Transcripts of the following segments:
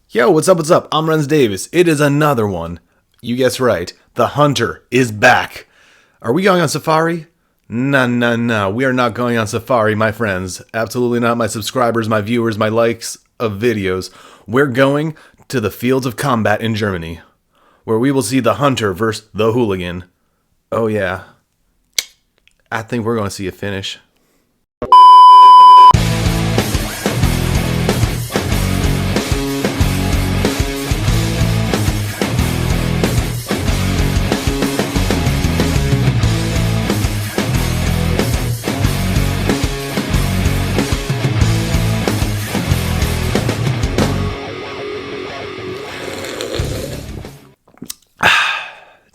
Yo, what's up, what's up? I'm RENZ Davis. It is another one. You guessed right. The Hunter is back. Are we going on safari? No. We are not going on safari, my friends. Absolutely not, my subscribers, my viewers, my likes of videos. We're going to the fields of combat in Germany, where we will see the Hunter versus the Hooligan. Oh yeah. I think we're going to see a finish.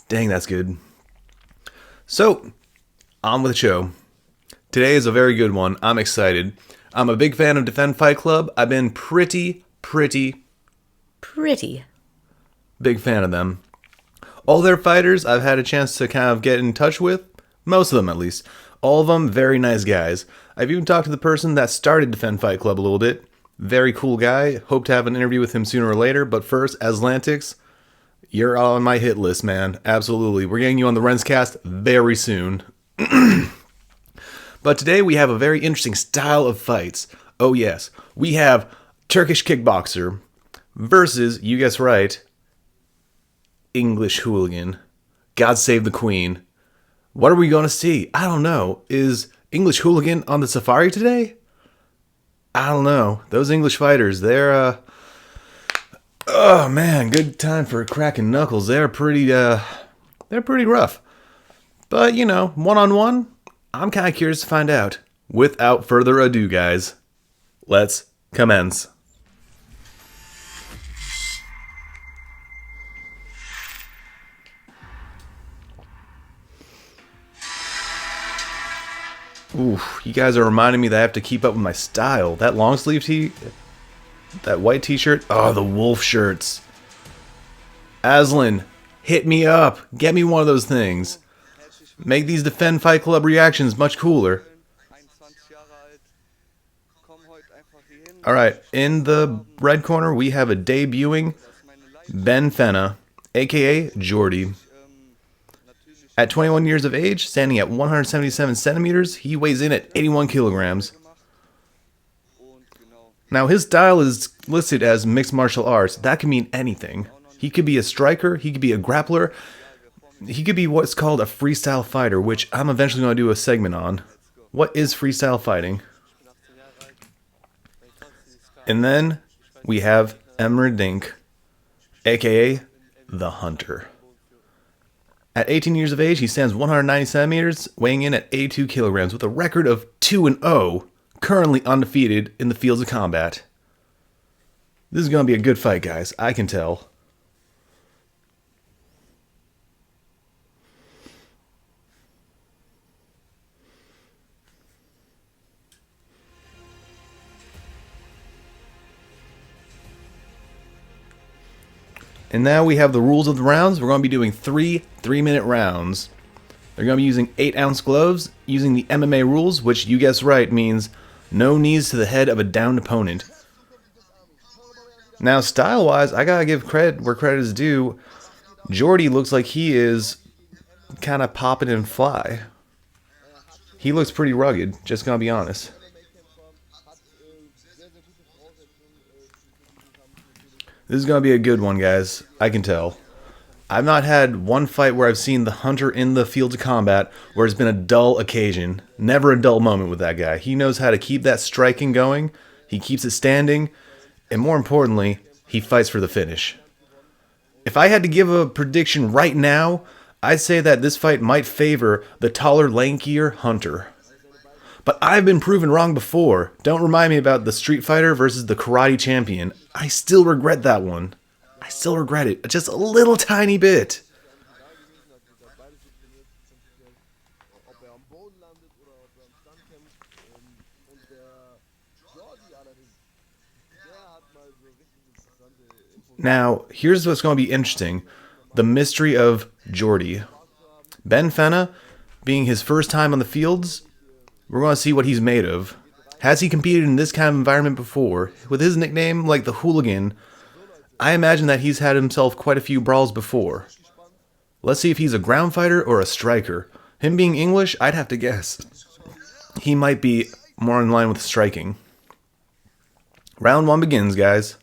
Dang, that's good. So, on with the show. Today is a very good one. I'm excited. I'm a big fan of Defend Fight Club. I've been pretty big fan of them. All their fighters I've had a chance to kind of get in touch with. Most of them, at least. All of them very nice guys. I've even talked to the person that started Defend Fight Club a little bit. Very cool guy. Hope to have an interview with him sooner or later. But first, Atlantics, you're on my hit list, man. Absolutely. We're getting you on the RENZcast very soon. But today we have a very interesting style of fights. Oh yes, we have Turkish kickboxer versus, you guessed right, English hooligan. God save the Queen. What are we going to see? I don't know. Is English hooligan on the safari today? I don't know. Those English fighters, they're oh man, good time for cracking knuckles. They're pretty rough. But, you know, one-on-one, I'm kind of curious to find out. Without further ado, guys, let's commence. Ooh, you guys are reminding me that I have to keep up with my style. That long sleeve tee, that white t-shirt, oh, the wolf shirts. Aslan, hit me up. Get me one of those things. Make these Defend Fight Club reactions much cooler. Alright, in the red corner we have a debuting Ben Fenna, aka Jordy. At 21 years of age, standing at 177 centimeters, he weighs in at 81 kilograms. Now his style is listed as mixed martial arts. That can mean anything. He could be a striker, he could be a grappler, he could be what's called a freestyle fighter, which I'm eventually going to do a segment on. What is freestyle fighting? And then we have Emre Dink, aka the Hunter. At 18 years of age, he stands 190 centimeters, weighing in at 82 kilograms, with a record of 2-0, currently undefeated in the fields of combat. This is going to be a good fight, guys. I can tell. And now we have the rules of the rounds. We're going to be doing three-minute rounds. They're going to be using 8-ounce gloves, using the MMA rules, which, you guessed right, means no knees to the head of a downed opponent. Now, style-wise, I gotta give credit where credit is due. Jordy looks like he is kind of popping and fly. He looks pretty rugged, just gonna be honest. This is going to be a good one, guys. I can tell. I've not had one fight where I've seen the Hunter in the field of combat where it's been a dull occasion. Never a dull moment with that guy. He knows how to keep that striking going. He keeps it standing. And more importantly, he fights for the finish. If I had to give a prediction right now, I'd say that this fight might favor the taller, lankier Hunter. But I've been proven wrong before. Don't remind me about the Street Fighter versus the Karate Champion. I still regret that one. I still regret it. Just a little tiny bit. Now, here's what's going to be interesting. The mystery of Jordy. Ben Fenna, being his first time on the fields, we're going to see what he's made of. Has he competed in this kind of environment before? With his nickname like the Hooligan, I imagine that he's had himself quite a few brawls before. Let's see if he's a ground fighter or a striker. Him being English, I'd have to guess he might be more in line with striking. Round 1 begins, guys.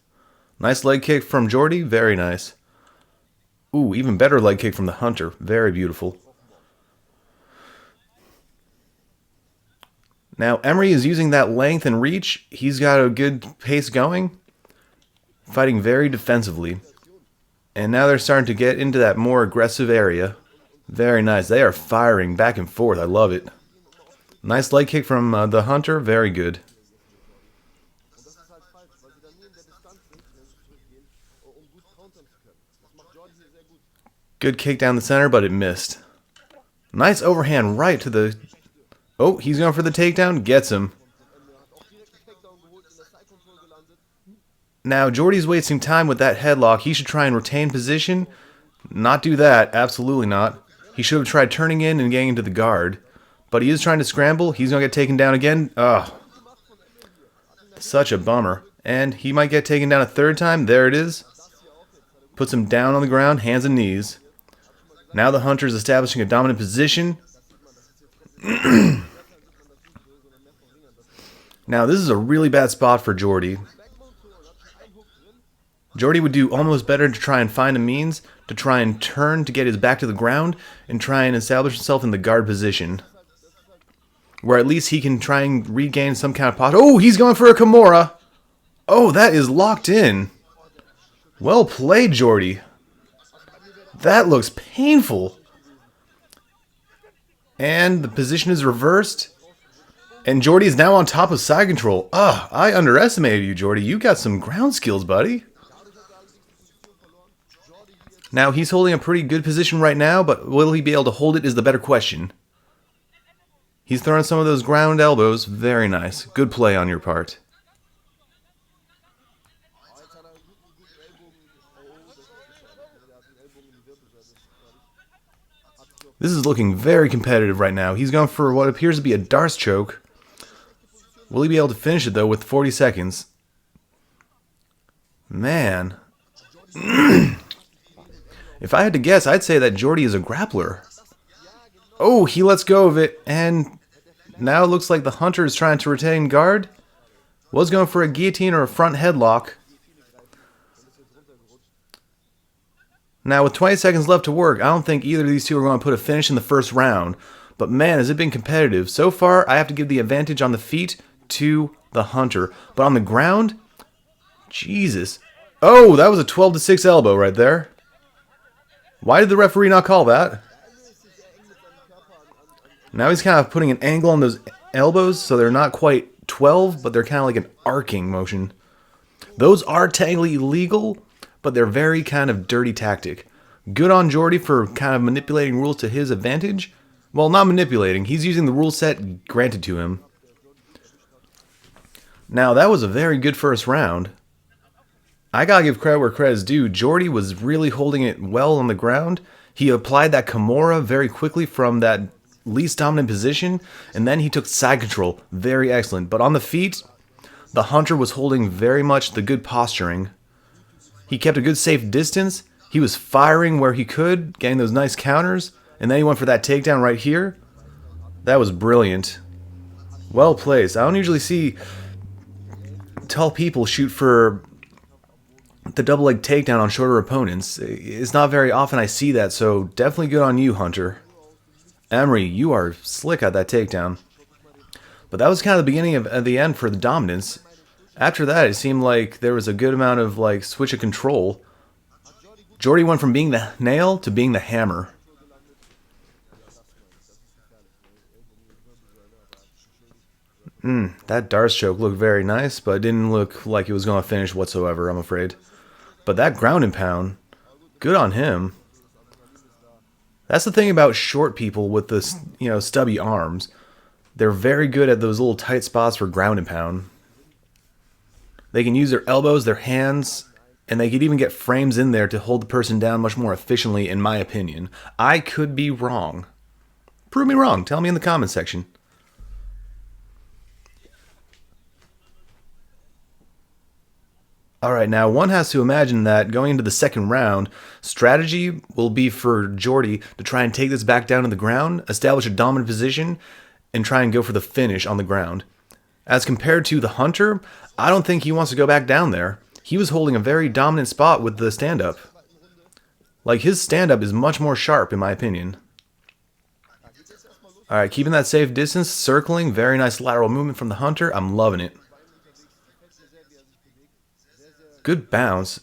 Nice leg kick from Jordy, very nice. Ooh, even better leg kick from the Hunter, very beautiful. Now, Emery is using that length and reach. He's got a good pace going, fighting very defensively. And now they're starting to get into that more aggressive area. Very nice. They are firing back and forth. I love it. Nice leg kick from the Hunter. Very good. Good kick down the center, but it missed. Nice overhand right to the... Oh, he's going for the takedown. Gets him. Now, Jordy's wasting time with that headlock. He should try and retain position. Not do that. Absolutely not. He should have tried turning in and getting into the guard. But he is trying to scramble. He's going to get taken down again. Ugh. Such a bummer. And he might get taken down a third time. There it is. Puts him down on the ground, hands and knees. Now the Hunter is establishing a dominant position. Now, this is a really bad spot for Jordy. Jordy would do almost better to try and find a means to try and turn to get his back to the ground and try and establish himself in the guard position, where at least he can try and regain some kind of pot. Oh, he's going for a Kimura. Oh, that is locked in. Well played, Jordy. That looks painful. And the position is reversed. And Jordy is now on top of side control. I underestimated you, Jordy. You got some ground skills, buddy. Now, he's holding a pretty good position right now, but will he be able to hold it is the better question. He's throwing some of those ground elbows. Very nice. Good play on your part. This is looking very competitive right now. He's going for what appears to be a Darce choke. Will he be able to finish it, though, with 40 seconds? Man. If I had to guess, I'd say that Jordy is a grappler. Oh, he lets go of it, and now it looks like the Hunter is trying to retain guard. Was going for a guillotine or a front headlock. Now, with 20 seconds left to work, I don't think either of these two are going to put a finish in the first round. But man, has it been competitive. So far, I have to give the advantage on the feet to the Hunter. But on the ground, Jesus. Oh, that was a 12-6 elbow right there. Why did the referee not call that? Now he's kind of putting an angle on those elbows, so they're not quite 12, but they're kind of like an arcing motion. Those are technically illegal, but they're very kind of dirty tactic. Good on Jordy for kind of manipulating rules to his advantage. Well, not manipulating. He's using the rule set granted to him. Now, that was a very good first round. I gotta give credit where credit's due. Jordy was really holding it well on the ground. He applied that Kimura very quickly from that least dominant position, and then he took side control. Very excellent. But on the feet, the Hunter was holding very much the good posturing. He kept a good safe distance. He was firing where he could, getting those nice counters, and then he went for that takedown right here. That was brilliant. Well placed. I don't usually see tall people shoot for the double leg takedown on shorter opponents. It's not very often I see that, so definitely good on you, Hunter. Emery, you are slick at that takedown. But that was kind of the beginning of the end for the dominance. After that, it seemed like there was a good amount of like switch of control. Jordy went from being the nail to being the hammer. That Darce choke looked very nice, but it didn't look like it was going to finish whatsoever, I'm afraid. But that ground and pound, good on him. That's the thing about short people with the, stubby arms. They're very good at those little tight spots for ground and pound. They can use their elbows, their hands, and they could even get frames in there to hold the person down much more efficiently, in my opinion. I could be wrong. Prove me wrong. Tell me in the comment section. Alright, now one has to imagine that going into the second round, strategy will be for Jordy to try and take this back down to the ground, establish a dominant position, and try and go for the finish on the ground. As compared to the Hunter, I don't think he wants to go back down there. He was holding a very dominant spot with the stand-up. Like, his stand-up is much more sharp, in my opinion. Alright, keeping that safe distance, circling, very nice lateral movement from the Hunter. I'm loving it. Good bounce.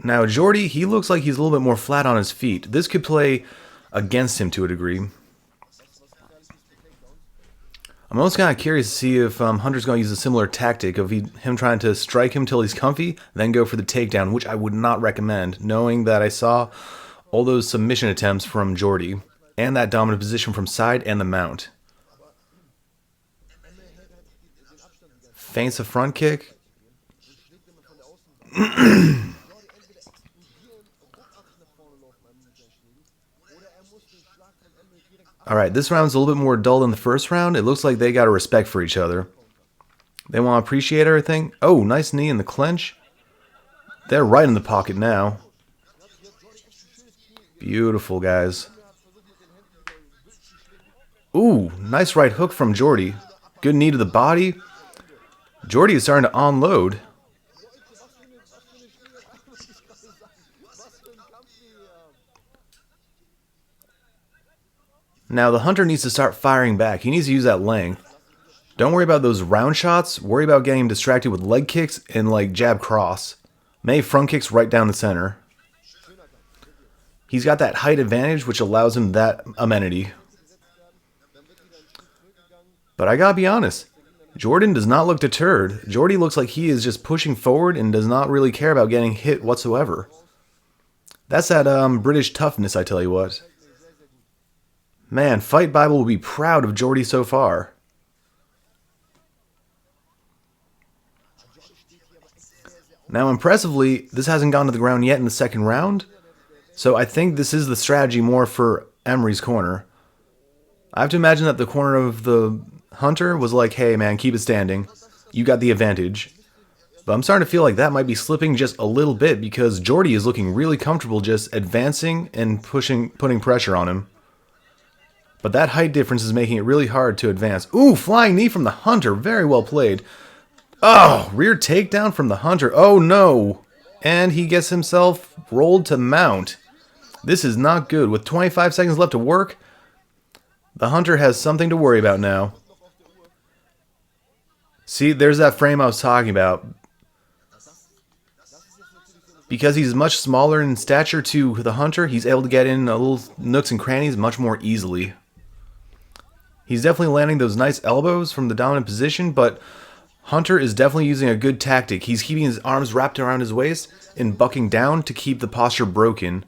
Now, Jordy, he looks like he's a little bit more flat on his feet. This could play against him to a degree. I'm almost kind of curious to see if Hunter's going to use a similar tactic of him trying to strike him till he's comfy, then go for the takedown, which I would not recommend, knowing that I saw all those submission attempts from Jordy, and that dominant position from side and the mount. Feints a front kick. Alright, this round's a little bit more dull than the first round. It looks like they got a respect for each other. They want to appreciate everything. Oh, nice knee in the clinch. They're right in the pocket now. Beautiful, guys. Ooh, nice right hook from Jordy. Good knee to the body. Jordy is starting to unload. Now, the Hunter needs to start firing back. He needs to use that length. Don't worry about those round shots. Worry about getting distracted with leg kicks and, like, jab cross. Maybe front kicks right down the center. He's got that height advantage, which allows him that amenity. But I gotta be honest. Jordan does not look deterred. Jordy looks like he is just pushing forward and does not really care about getting hit whatsoever. That's that British toughness, I tell you what. Man, Fight Bible will be proud of Jordy so far. Now, impressively, this hasn't gone to the ground yet in the second round, so I think this is the strategy more for Emery's corner. I have to imagine that the corner of the Hunter was like, hey man, keep it standing. You got the advantage. But I'm starting to feel like that might be slipping just a little bit because Jordy is looking really comfortable just advancing and putting pressure on him. But that height difference is making it really hard to advance. Ooh, flying knee from the Hunter. Very well played. Oh, rear takedown from the Hunter. Oh, no. And he gets himself rolled to mount. This is not good. With 25 seconds left to work, the Hunter has something to worry about now. See, there's that frame I was talking about. Because he's much smaller in stature to the Hunter, he's able to get in little nooks and crannies much more easily. He's definitely landing those nice elbows from the dominant position, but Hunter is definitely using a good tactic. He's keeping his arms wrapped around his waist and bucking down to keep the posture broken.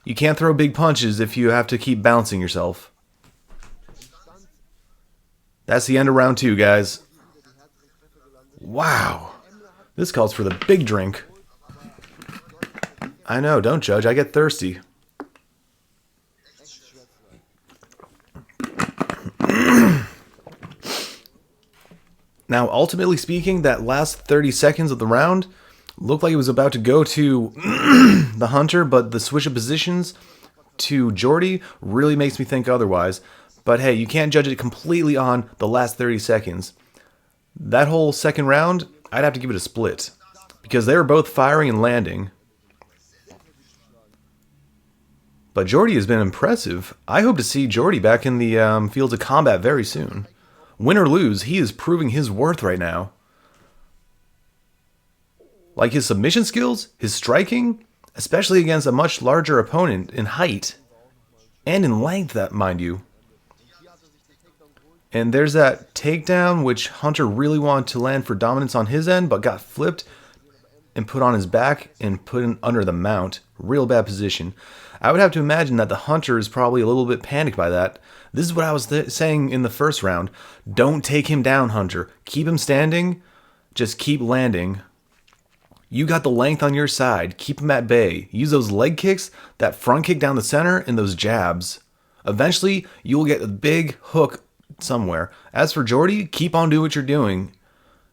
You can't throw big punches if you have to keep bouncing yourself. That's the end of round 2, guys. Wow. This calls for the big drink. I know, don't judge. I get thirsty. Now, ultimately speaking, that last 30 seconds of the round looked like it was about to go to the Hunter, but the switch of positions to Jordy really makes me think otherwise. But hey, you can't judge it completely on the last 30 seconds. That whole second round, I'd have to give it a split, because they were both firing and landing. But Jordy has been impressive. I hope to see Jordy back in the fields of combat very soon. Win or lose, he is proving his worth right now. Like his submission skills, his striking, especially against a much larger opponent in height and in length, that mind you. And there's that takedown, which Hunter really wanted to land for dominance on his end, but got flipped and put on his back and put in under the mount. Real bad position. I would have to imagine that the Hunter is probably a little bit panicked by that. This is what I was saying in the first round. Don't take him down, Hunter. Keep him standing. Just keep landing. You got the length on your side. Keep him at bay. Use those leg kicks, that front kick down the center, and those jabs. Eventually, you will get a big hook somewhere. As for Jordy, keep on doing what you're doing.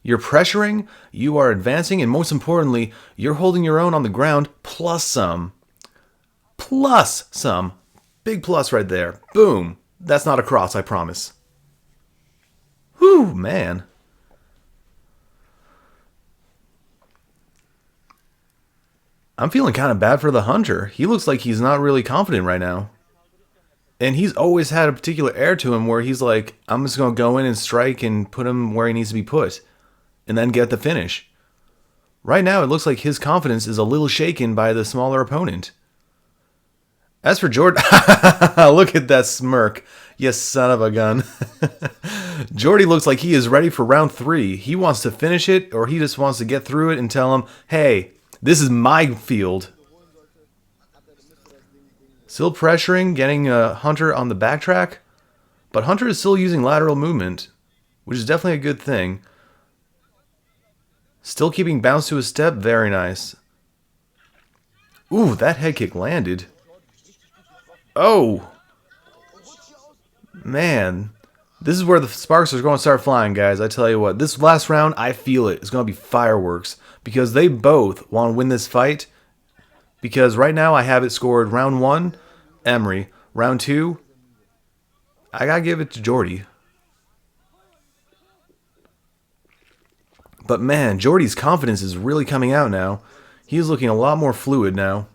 You're pressuring, you are advancing, and most importantly, you're holding your own on the ground plus some. Plus some. Big plus right there. Boom. That's not a cross, I promise. Whew, man. I'm feeling kind of bad for the hunter. He looks like he's not really confident right now. And he's always had a particular air to him where he's like, I'm just going to go in and strike and put him where he needs to be put. And then get the finish. Right now, it looks like his confidence is a little shaken by the smaller opponent. As for Jordan, look at that smirk. You son of a gun. Jordy looks like he is ready for round 3. He wants to finish it, or he just wants to get through it and tell him, hey, this is my field. Still pressuring, getting Hunter on the backtrack. But Hunter is still using lateral movement, which is definitely a good thing. Still keeping bounce to his step. Very nice. Ooh, that head kick landed. Oh. Man. This is where the sparks are going to start flying, guys. I tell you what. This last round, I feel it. It's going to be fireworks. Because they both want to win this fight. Because right now I have it scored round 1, Emery. Round 2, I got to give it to Jordy. But man, Jordy's confidence is really coming out now. He's looking a lot more fluid now.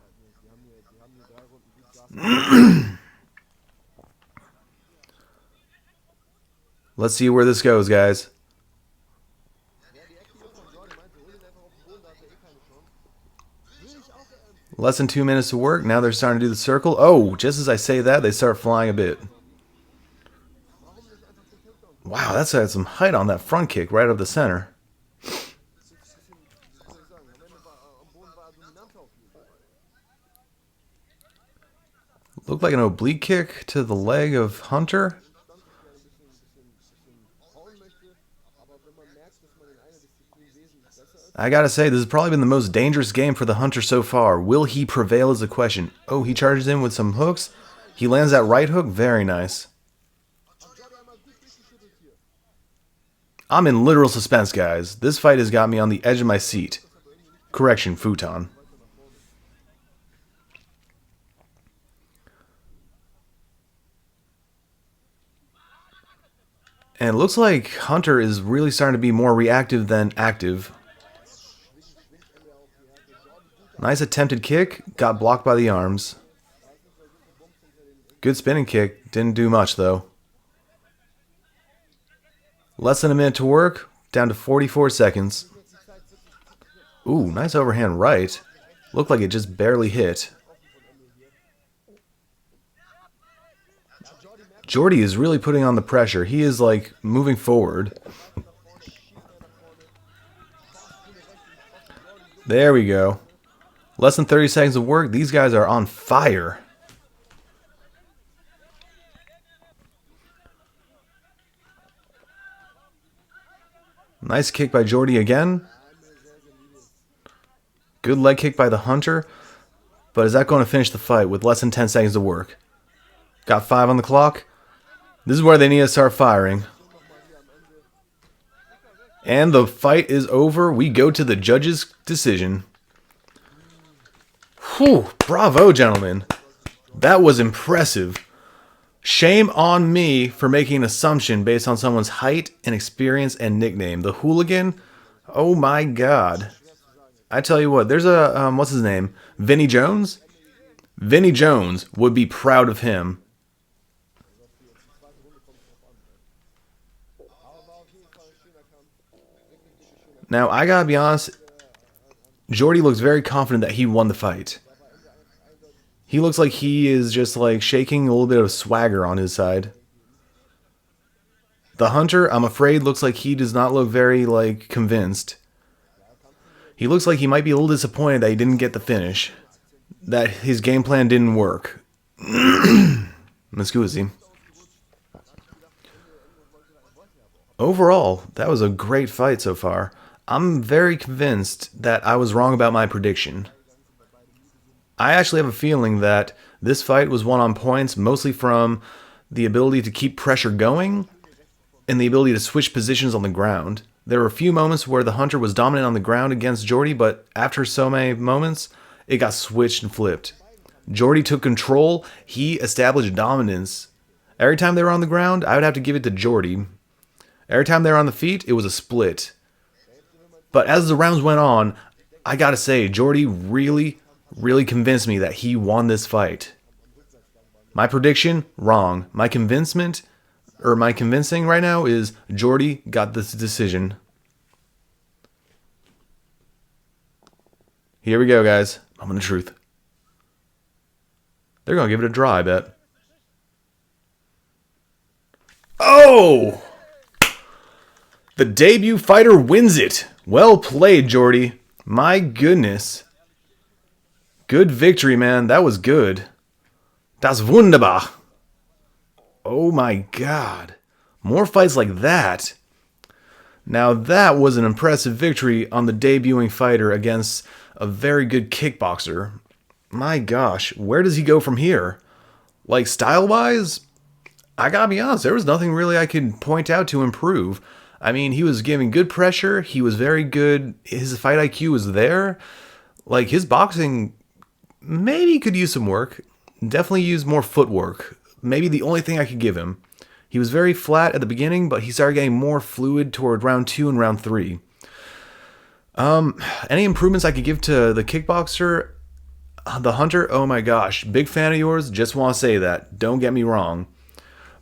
Let's see where this goes, guys. Less than 2 minutes to work. Now they're starting to do the circle. Oh, just as I say that, they start flying a bit. Wow, that's had some height on that front kick right up the center. Looked like an oblique kick to the leg of Hunter. I gotta say, this has probably been the most dangerous game for the Hunter so far. Will he prevail is the question. Oh, he charges in with some hooks. He lands that right hook. Very nice. I'm in literal suspense, guys. This fight has got me on the edge of my seat. Correction, futon. And it looks like Hunter is really starting to be more reactive than active. Nice attempted kick. Got blocked by the arms. Good spinning kick. Didn't do much, though. Less than a minute to work. Down to 44 seconds. Ooh, nice overhand right. Looked like it just barely hit. Jordy is really putting on the pressure. He is like moving forward. There we go. Less than 30 seconds of work. These guys are on fire. Nice kick by Jordy again. Good leg kick by the Hunter. But is that going to finish the fight with less than 10 seconds to work? Got 5 on the clock. This is where they need to start firing. And the fight is over. We go to the judge's decision. Whew, bravo, gentlemen. That was impressive. Shame on me for making an assumption based on someone's height and experience and nickname. The hooligan? Oh my god. I tell you what, there's a, what's his name? Vinny Jones? Vinny Jones would be proud of him. Now, I gotta be honest, Jordy looks very confident that he won the fight. He looks like he is just like shaking a little bit of swagger on his side. The Hunter, I'm afraid, looks like he does not look very like convinced. He looks like he might be a little disappointed that he didn't get the finish. That his game plan didn't work. Excuse me. Overall, that was a great fight so far. I'm very convinced that I was wrong about my prediction. I actually have a feeling that this fight was won on points mostly from the ability to keep pressure going and the ability to switch positions on the ground. There were a few moments where the Hunter was dominant on the ground against Jordy, but after so many moments, it got switched and flipped. Jordy took control. He established dominance. Every time they were on the ground, I would have to give it to Jordy. Every time they were on the feet, it was a split. But as the rounds went on, I gotta say, Jordy really, really convinced me that he won this fight. My prediction, wrong. My convincing right now is Jordy got this decision. Here we go, guys. Moment of truth. They're gonna give it a draw, I bet. Oh! The debut fighter wins it. Well played, Jordy. My goodness. Good victory, man. That was good. Das wunderbar. Oh my god. More fights like that. Now that was an impressive victory on the debuting fighter against a very good kickboxer. My gosh, where does he go from here? Like, style-wise, I gotta be honest, there was nothing really I could point out to improve. I mean, he was giving good pressure, he was very good, his fight IQ was there. Like, his boxing maybe could use some work. Definitely use more footwork. Maybe the only thing I could give him. He was very flat at the beginning, but he started getting more fluid toward round 2 and round 3. Any improvements I could give to the kickboxer? The Hunter, oh my gosh, big fan of yours, just want to say that. Don't get me wrong.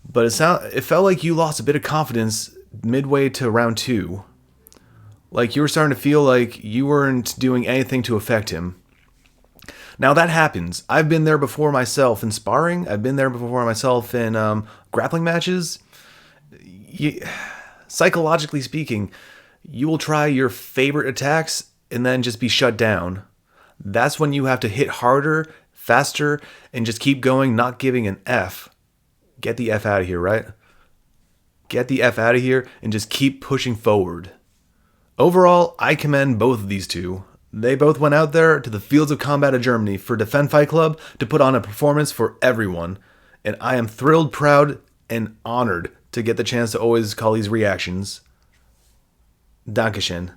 But it felt like you lost a bit of confidence midway to round 2. Like you were starting to feel like you weren't doing anything to affect him. Now that happens. I've been there before myself in sparring. I've been there before myself in grappling matches. Psychologically speaking, you will try your favorite attacks and then just be shut down. That's when you have to hit harder, faster, and just keep going, not giving an F. Get the F out of here, right? Get the F out of here and just keep pushing forward. Overall, I commend both of these two. They both went out there to the fields of combat of Germany for Defend Fight Club to put on a performance for everyone. And I am thrilled, proud, and honored to get the chance to always call these reactions. Dankeschön.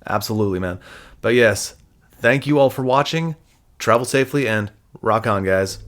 Absolutely, man. But yes, thank you all for watching. Travel safely and rock on, guys.